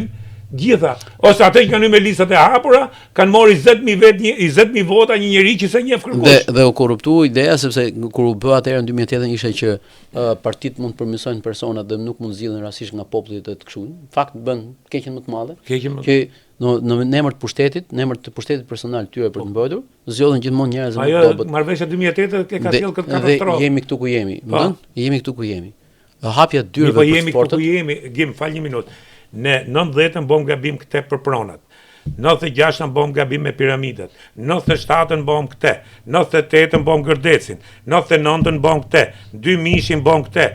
gjitha, ose ato që kanë me listat e hapura, kanë marrë 20.000 vota një njerëz që s'e njeh kërkush. Dhe u korruptua ideja sepse kur u bë atëherë në 2008 ishte që partitë mund të përmirësojnë personat dhe nuk mund zgjidhen rastisht nga populli të kështu. Në fakt bën keqen më të madhe. Që në emër të pushtetit, në emër të pushtetit personal tyre për të mbrojtur, zgjodhen gjithmonë njerëz më të dobët. Ajo marrëveshja 2008 ka sjellë këtë katastrofë. Jemi këtu ku jemi. Jemi këtu ku jemi. Hapja dyrëve për sportin. Po jemi këtu ku jemi, Gjim, fal një minutë. Ne 90-ën bëm gabim këte për pronat, 96-ën bëm gabim me piramidat, 97-ën bëm këte, 98-ën bëm gërdecin, 99-ën bëm këte, 2000-shin bëm këte,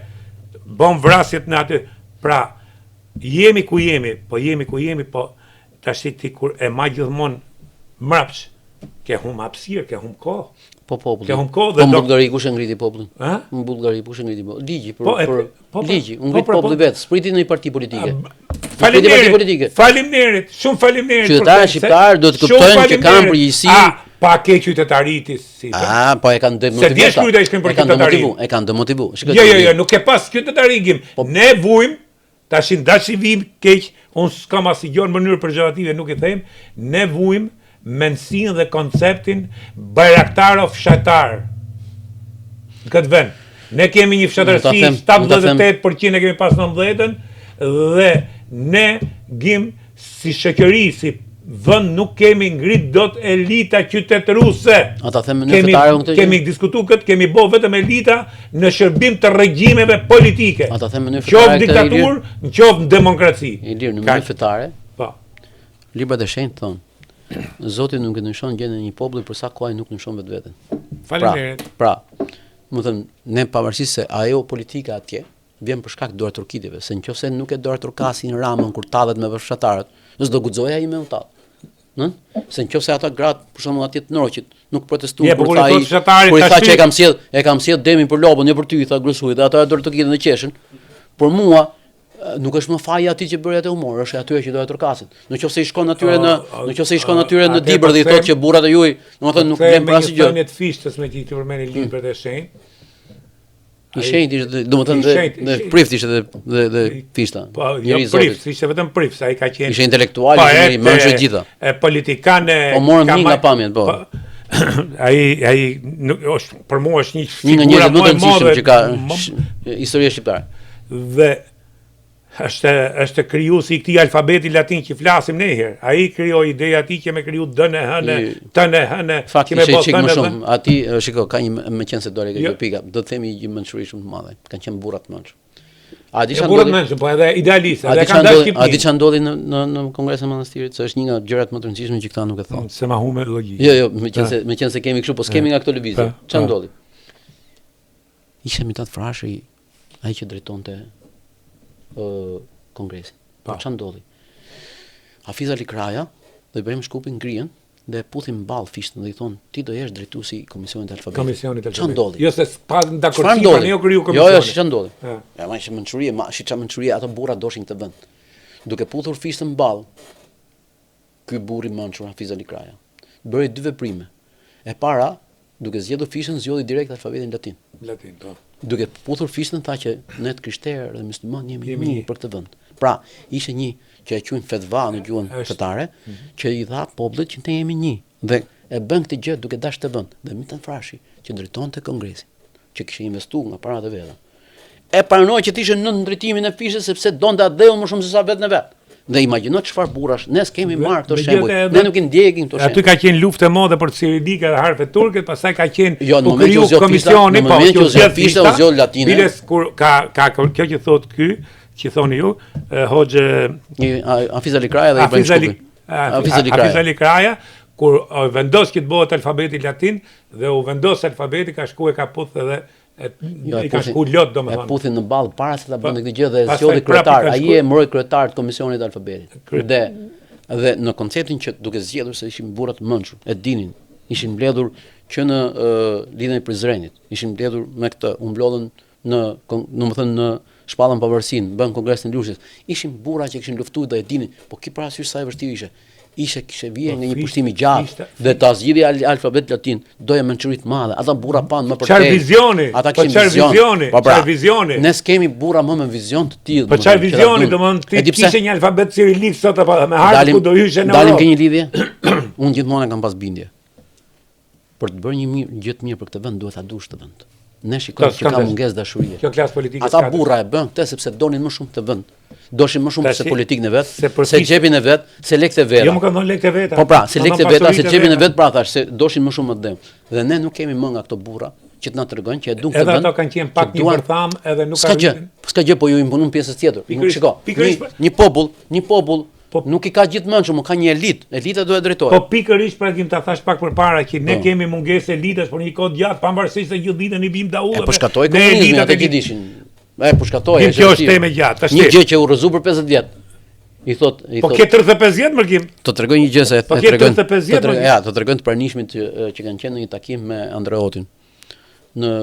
bëm vrasjet në aty. Pra, jemi ku jemi, po tash ti kur e ma gjithmonë mrapsh, ke hum hapësirë, ke hum kohë. Po popullin. Ke hum kohë dhe në Bullgari kush e ngriti popullin? Në Bullgari kush e ngriti popullin? Ligji ligji, u ngrit populli vetë, spriti në një parti politike. Faleminderit, shumë faleminderit. Qytetarët shqiptar do të kuptojnë që kanë përgjegjësi pa ke qytetaritë si. Po e kanë demotivuar. Se djesh kujta ishkin për qytetarinë. E kanë demotivuar. Jo, nuk e pas qytetarigim. Ne vujmë, tashin dashivim keq, unë s'kam asnjë në mënyrë pejorative, nuk e them, ne vujmë mendsinë dhe konceptin bajraktar o fshatar. Në këtë vend. Ne kemi një fshatarësi 78% e kemi pas 90-ën dhe ne gjim si shoqëri, si vend nuk kemi ngrit dot elita qytetëruse. Ata them në fetare këtë. Kemi diskutuar këtë, kemi bë vetëm elita në shërbim të regjimeve politike. Ata them në fetare. Qoftë diktaturë, qoftë demokraci. Ilir në mënyrë fetare. Po. Librat e shenjtë thonë, Zoti nuk e ndryshon gjendjen e një populli për sa kohë nuk ndryshon vetveten. Faleminderit. Pra, më thënë, ne pavarësisht se ajo politika atje vjen për shkak të dorë turkitive, se nëse nuk e dorë turkasin Ramën kur tallet me fshatarët, s'do guxoja ai me u tall. Se nëse ata gratë për shembull atje të Norqit nuk protestuan kur tha që e kam sjell demin për lopën, jo për ty, tha grësuit, dhe ata e dorë turkitën e qeshin. Por mua nuk është më faji atij që bëri atë humor, është atyre që doja turkasin. Nëse i shkon atyre në Dibër dhe i thotë që burrat e juaj, domethënë nuk vlen për asgjë. Ne të fishtës me që ti përmeni librat e shenjtë. I shenjtë ishte, domethënë dhe prift ishte dhe fishta. Po, jo prift, ishte vetëm prift, sa ai ka qenë. Ishte intelektual, ishte më të gjitha. E politikanë. Po morën nga pamjen, po. Ai është për mua është një nga njerëzit më të rëndësishëm që ka historia shqiptare. Dhe është krijuesi i këtij alfabeti latin që flasim ne herë. Ai krijoi ideja atij që me kriju dënë hënë, tënë hënë, që me bë më shumë. Aty shiko, ka një më qenë se dole kjo pika. Do të themi një mençuri shumë të madhe. Kanë qenë burra të mençur. A di çfarë ndodhi? Po edhe idealistë, edhe kanë dashur Shqipërinë. A di çfarë ndodhi në Kongresin e Manastirit, se është një nga gjërat më të rëndësishme që këta nuk e thonë. Se ma humbë logjikë. Jo, meqense kemi kështu, po s'kemi nga këto lëvizje. Çfarë ndodhi? Ishte Mitat Frashi, ai që drejtonte Kongresin. Po çfarë ndodhi? Hafiz Ali Kraja dhe Ibrahim Shkupi ngrihen dhe puthin mball fishtën dhe i thon ti do jesh drejtuesi i Komisionit të Alfabetit. Çfarë ndodhi? Jo se pa dakordsi tani jo kriju komisionin. Jo, çfarë ndodhi? Ja më mençuria, ato burra doshin këtë vend. Duke puthur fishtën mball, ky burri mençur Hafiz Ali Kraja bëri dy veprime. E para, duke zgjedhur fishtën, zgjodhi direkt alfabetin latin. Latin, po. Duke puthur fishtën tha që ne të krishterë dhe musliman jemi mirë për këtë vend. Pra, ishte një që e quajnë fetva në gjuhën fetare, që i dha popullit që ne jemi një dhe e bën këtë gjë duke dashur të vend. Dhe Mitan Frashi, që drejtonte Kongresin, që kishte investuar nga parat e veta. E pranoi që të ishte në ndërtimin e fishtës sepse donte atë më shumë se sa vetën e vet. Dhe imagjino çfarë burrash, ne s'kemi marrë këto shembuj. Ne nuk i ndjekim këto shembuj. Aty ka qenë luftë e madhe për Cirilika dhe harfet turke, pastaj ka qenë u kriju komisioni, po që zgjat fishta u zgjat latine. Biles kur ka kjo që thot ky, që thoni ju, Hoxhë Hafiz Ali Kraja dhe Ibrahim Shkupi. Hafiz Ali Kraja kur vendos që të bëhet alfabeti latin dhe u vendos alfabeti ka shkuar ka puth edhe i ka shku lot domethënë. E puthin në ball para se ta bënte këtë gjë dhe zgjodhi kryetar. Ai e mbroi kryetar të Komisionit të Alfabetit. Dhe në konceptin që duke zgjedhur se ishin burra të mençur, e dinin, ishin mbledhur që në lidhjen e Prizrenit, ishin mbledhur me këtë, u mblodhën në shpallën pavarësinë, bën kongresin e Lushnjës. Ishin burra që kishin luftuar dhe e dinin, po ki parasysh sa e vështirë ishte. Kishte vjen në një pushtim i gjatë dhe ta zgjidhja alfabet latin, doja mençuri të madhe. Ata burra pan më përtej. Çfarë vizioni? Ata kishin çfarë vizioni? Ne s'kemi burra më me vizion të tillë. Po çfarë vizioni, domethënë ti kishe një alfabet cirilik sot apo me hartë ku do hyshe në. Dalim ke një lidhje? Unë gjithmonë kam pas bindje. Për të bërë një gjë të mirë për këtë vend duhet ta dush të vend. Ne shikojmë që ka mungesë dashurie. Kjo klasë politike. Ata burra e bën këtë sepse donin më shumë të vend. Doshin më shumë se politikën e vet, se xhepin e vet, se lekët e veta. Jo më kanë dhënë lekët e veta. Po pra, se lekët e veta, se xhepin e vet, pra thash se doshin më shumë më dëm. Dhe ne nuk kemi më nga këto burra që të na tregojnë që e duan këtë vend. Edhe ato kanë qenë pak një bërtham edhe nuk kanë. S'ka gjë, po ju imponon pjesës tjetër. Nuk shiko. Një popull nuk i ka gjithë mençur, ka një elitë. Elita duhet drejtohet. Po pikërisht pra kim ta thash pak përpara që ne kemi mungesë elitash për një kohë gjatë, pavarësisht se gjithë ditën i bim daullë. Po shkatoi komunizmin atë që dishin. Po shkatoi. Kjo është temë gjatë. Një gjë që u rrezu për 50 vjet. I thot. Po ke 35 vjet më kim. Të tregoj një gjë se e tregon. Ja, të tregoj të pranishmit që kanë qenë në një takim me Andreotin. Në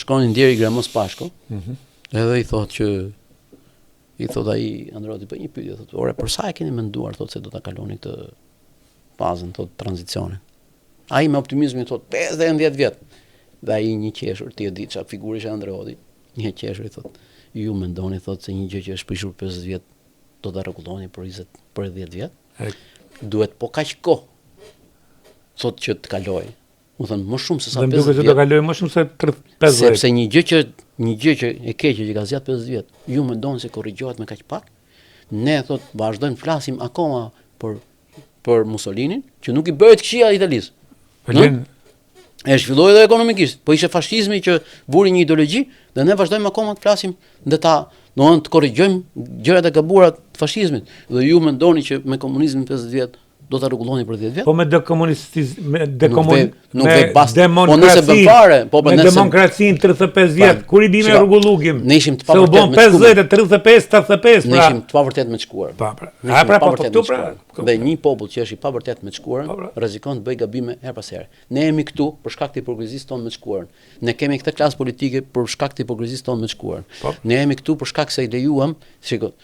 shkonin deri Gramos Pashko. Edhe i thot ai Andreoti, po një pyetje thot, "Ore, për sa e keni menduar thot se do ta kaloni këtë fazën të tranzicionit. Ai me optimizmin thot 50 vjet. Dhe ai një qeshur, ti e di çfarë figurë ishte Andreoti. Një qeshur i thot, ju mendoni thot se një gjë që është prishur 50 vjet do ta rregulloni për 10 vjet? Duhet po kaq kohë. Thot që të kaloj. Më thënë më shumë se sa 50 vjet. Duket se do kaloj më shumë se 50. Sepse një gjë që e keqe që ka zgjat 50 vjet, ju mendoni se korrigjohet me kaq pak? Ne thot vazhdojmë flasim akoma për Mussolinin, që nuk i bëhet këshia Italisë. E zhvilloi edhe ekonomikisht, po ishte fashizmi që vuri një ideologji dhe ne vazhdojmë akoma të flasim dhe të korrigjojmë gjërat e gabuara të fashizmit. Dhe ju mendoni që me komunizmin 50 vjet do ta rregulloni për 10 vjet? Po me demokracinë 35 vjet, kur i bime rregullugim. Ne ishim të pavërtet me 50, 35, 85. Ne ishim të pavërtet me të shkuarën. Dhe një popull që është i pavërtet me të shkuarën, rrezikon të bëjë gabime her pas here. Ne jemi këtu për shkak të hipokrizisë tonë me të shkuarën. Ne kemi këtë klasë politike për shkak të hipokrizisë tonë me të shkuarën. Ne jemi këtu për shkak se i lejuam, shikoj.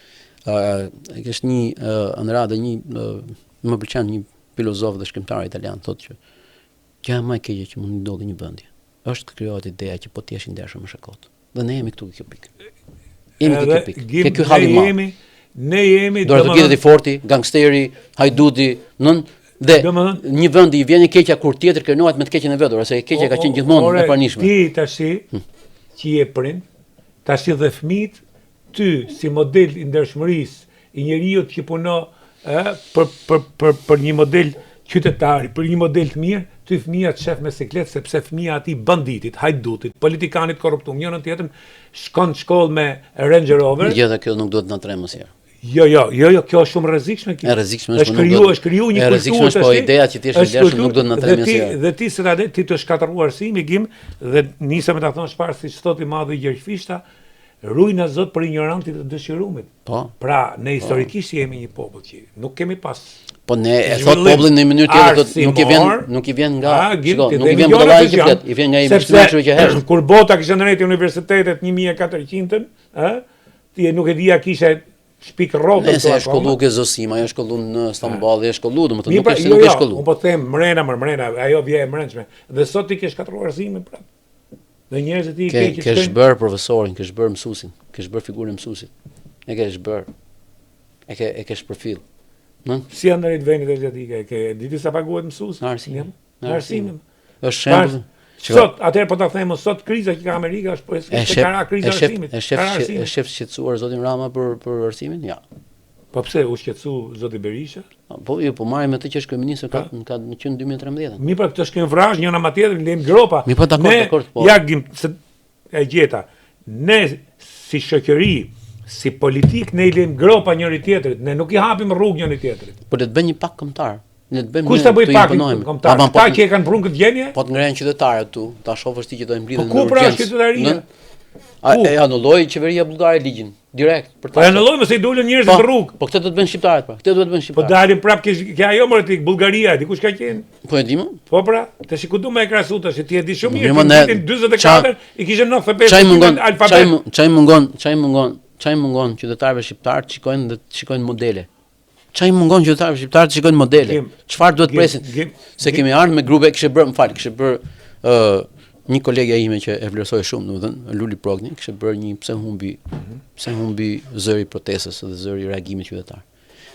Është një Andrade, më pëlqen një filozof dhe shkrimtar italian thotë që gjëja më e keqe që mund të ndodhi një vendi është të krijohet ideja që po ti jesh i ndershëm me shekot. Dhe ne jemi këtu kjo pikë. Jemi këtu pikë. Ke ky halli më. Ne jemi do të gjithë i forti, gangsteri, hajduti, dhe një vend i vjen e keqja kur tjetër krenohet me të keqen e vet, ose e keqja ka qenë gjithmonë e pranishme. Ti tash që je prind, tash dhe fëmijët ty si model i ndershmërisë, i njeriu që punon për një model qytetari, për një model të mirë, ty fëmija të shef me siklet, sepse fëmija ati banditit, hajdutit, politikanit korruptum, njënën tjetën, shkon në shkollë me Range Rover. Gjitha kjo nuk duhet në tremë mësjerë. Jo, kjo është shumë rrezikshme kjo. Është kriju një kulturë. Rrezikshme është po ideja që ti je i ndershëm nuk duhet në tremë mësjerë. Dhe ti se ti të shkatëruar arsimi, Gim, dhe nisa me ta thonë shparë si thot i madhi Gjergjfishta, rujna Zot për ignorantit të dëshirumit. Po. Pra, ne historikisht jemi një popull që nuk kemi pas. Po ne e thot popullin në mënyrë tjetër, nuk i vjen nga, nuk i vjen bullai që flet, i vjen nga investimentet që herë. Kur bota kishte ndërti universitetet 1400-ën, ti nuk e dija kishe shpik rrotën. Nëse e shkollu ke Zosim, ajo shkollu në Stamboll, e shkollu, domethënë nuk është se nuk e shkollu. Unë po them mrena, ajo vjen e mrenshme. Dhe sot ti ke shkatruar arsimin prap. Dhe njerëzit i ke shbër profesorin, ke shbër mësuesin, ke shbër figurën e mësuesit. E ke shbër. E ke shpërfill. Si janë ndërrit vendit asiatike, ke diti sa paguhet mësues? Në arsimin. Është shembull. Sot, atëherë po ta them, sot kriza që ka Amerika është kara kriza arsimit. E shef shqetësuar zotin Rama për arsimin? Ja. Po pse u shqetësu zoti Berisha? Po marrim atë që është kryeminist ka në qenë 2013. Mi pra këtë shkën vrajsh njëna ma tjetër, lejmë gropa. Mi po dakord. Ja Gim, e gjeta, ne si shoqëri, si politik, ne i lejmë gropa njëri tjetërit, ne nuk i hapim rrugë njëri tjetërit. Po le të bëjmë një pak kombëtar. Kush ta bëj pak kombëtar? Ta që e kanë prunë këtë gjendje? Po të ngrenë qytetarët tu, ta shohësh ti që do të mblidhen në urgjencë. Po ku pra është qytetaria? E anulloi qeveria bullgare ligjin direkt për ta. Po anulloi mëse i dolën njerëzit në rrugë. Po këtë do të bëjnë shqiptarët pra. Këtë do të bëjnë shqiptarët. Po dalin prap ke ajo moretik Bullgaria, dikush ka qenë. Po e di më? Po pra, tash ku do më e krahasu tash ti e di shumë mirë. Në 44 i kishte 95% alfabet. Çaj mungon qytetarëve shqiptar të shikojnë dhe të shikojnë modele. Çaj mungon qytetarëve shqiptar të shikojnë modele. Çfarë duhet presin? Se kemi ardhur me grupe, kishte bërë një kolegja ime që e vlerësoj shumë, domethënë Luli Progni, kishte bërë një pse humbi zëri protestës dhe zëri reagimit qytetar.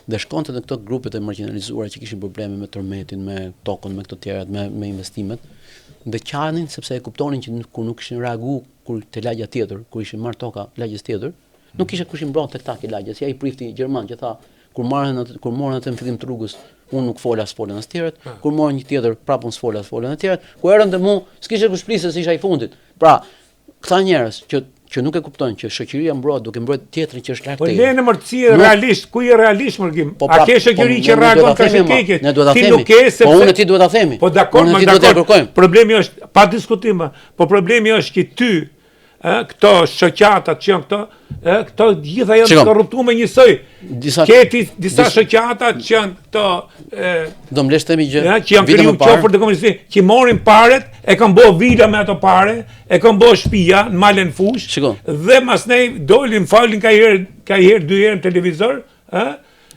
Dhe shkonte në këto grupet e marginalizuara që kishin probleme me tërmetin, me tokën, me këto tjerat, me investimet, dhe qanin sepse e kuptonin që kur nuk kishin reaguar kur te lagja tjetër, kur ishin marrë toka lagjes tjetër, nuk kishte kush i mbron tek taki lagjes. Ja i prifti gjerman që tha kur morën atë në fillim të rrugës, unë nuk fola as folën as tjerët, kur morën një tjetër, prapë unë s'fola as folën as tjerët, ku erën te mua, s'kishte kush plisë se isha i fundit. Pra, këta njerëz që nuk e kuptojnë që shoqëria mbrohet duke mbrojtur tjetrin që është lart teje. Po lenë mërci realisht, ku je realisht Gim? A ke shoqëri që reagon ka shkëkje? Ti nuk ke sepse po unë ti duhet ta themi. Po dakord, problemi është pa diskutim, po problemi është që ty këto shoqatat që janë këto gjitha janë korruptuar me njësoj. Disa shoqata që janë këto do mblesh themi gjë që janë krijuar qofër të komunizmit, që morin paret, e kanë bërë vila me ato pare, e kanë bërë shtëpia në Malen Fush, dhe masnej dolin falin ka herë 2 herë në televizor,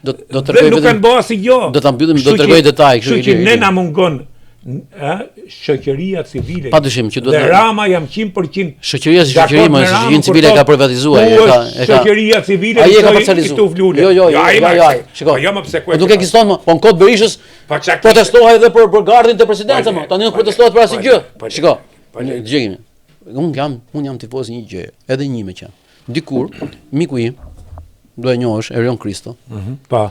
Do Dhe tregoj nuk kanë bërë asnjë gjë. Do ta mbyllim, do tregoj detaj kështu. Kështu që ne na mungon shoqëria civile. Padyshim që duhet. Dhe Rama jam 100%. Shoqëria si shoqëri, më shoqërinë civile ka privatizuar, e ka. Shoqëria civile ai e ka parcializuar. Jo. Shiko. Jo më pse ku. Nuk ekziston më, po në kod Berishës protestohej edhe për gardhin të presidencës më. Tani nuk protestohet për asnjë gjë. Shiko. Dëgjojmë. Un jam tifoz një gjë, edhe një më që. Dikur miku im do e njohësh Erion Kristo. Pa.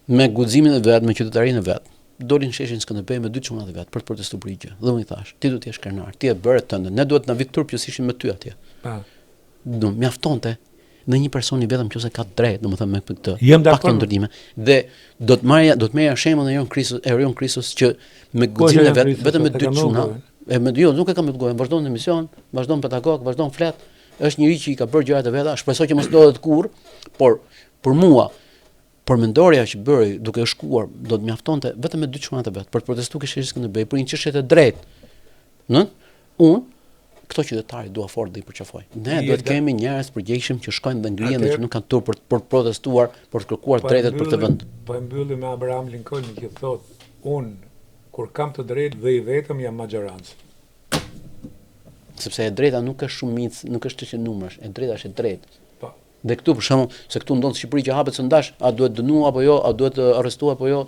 Me guximin e vet, me qytetarinë e vet. Dolin sheshin Skënderbej me 2 çunat e vet për të protestuar për një gjë. Dhe unë i thash, ti do të jesh krenar, ti e bëre tënde, ne duhet na vit turp që ishin me ty atje. Pa. Do mjaftonte në një person i vetëm nëse ka drejt, domethënë me këtë. Pak të ndërtime. Dhe do të marrja shembull në Erion Kristos që me guximin e vet, vetëm me 2 çuna, nuk e kam me gojën, vazhdon në emision, vazhdon pedagog, vazhdon flet, është njëri që i ka bërë gjërat e veta, shpresoj që mos ndodhet kurrë, por për mua por mendorja që bëri duke shkuar do të mjaftonte vetëm me 2 çunat e vet për të protestuar kështu në Skënderbej për një çështje të drejtë. Unë këto qytetari dua fort dhe i përqafoj. Ne duhet kemi njerëz përgjegjshëm që shkojnë dhe ngrihen dhe që nuk kanë turp për të protestuar, për të kërkuar drejtet për të vend. Po e mbyllim me Abraham Lincoln që thotë, unë kur kam të drejtë dhe i vetëm jam majorancë. Sepse e drejta nuk është shumicë, nuk është çështje numrash, e drejta është e drejtë. Dhe këtu për shembull, se këtu ndodh Shqipëri që hapet sondash, a duhet dënuar apo jo, a duhet arrestuar apo jo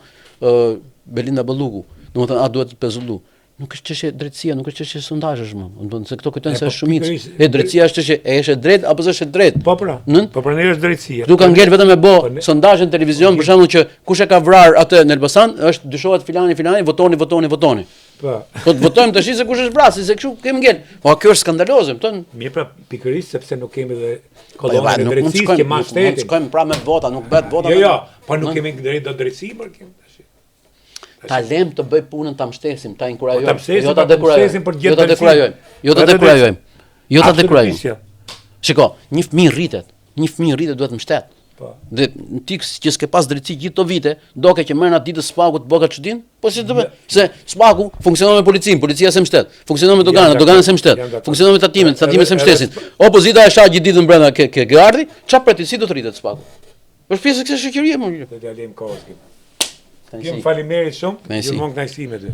Belinda Balluku, domethënë a duhet pezullu. Nuk është çështje drejtësia, nuk është çështje sondazhesh më. Domethënë se këto kujtojnë se është shumicë. E drejtësia është çështje, është e drejtë apo s'është e drejtë? Po pra. Po pra ne është drejtësia. Këtu ka ngel vetëm me bë sondazhe në televizion për shembull që kush e ka vrarë atë në Elbasan, është dyshohet filani, votoni. Po. Po të votojmë tash se kush është vrasë, se kështu kemi ngel. Po kjo është skandaloze, më thon. Mirë pra, pikërisht sepse nuk kemi dhe kolonën e drejtësisë që ma shtetin. Nuk shkojmë pra me vota, nuk bëhet vota. Jo, po nuk kemi drejt do drejtësi për kemi tash. Ta lëm të bëj punën, ta mbështesim, ta inkurajojmë. Jo ta dekurajojmë. Jo ta dekurajojmë. Shiko, një fëmijë rritet duhet mbështet. Dhe ti që s'ke pas drejtësi gjithë këto vite, doke që merr atë ditë spaku të bëka çudin, po si të bëj? Se spaku funksionon me policinë, policia se mbështet. Funksionon me doganat se mbështet. Funksionon me tatimet se mbështesin. Opozita e shah gjithë ditën brenda ke gardhi, çfarë pret si do të rritet spaku? Është pjesë e kësaj shoqërie më. Do t'ja lëm kohës. Jam faleminderit shumë, gjithmonë kënaqësi me ty.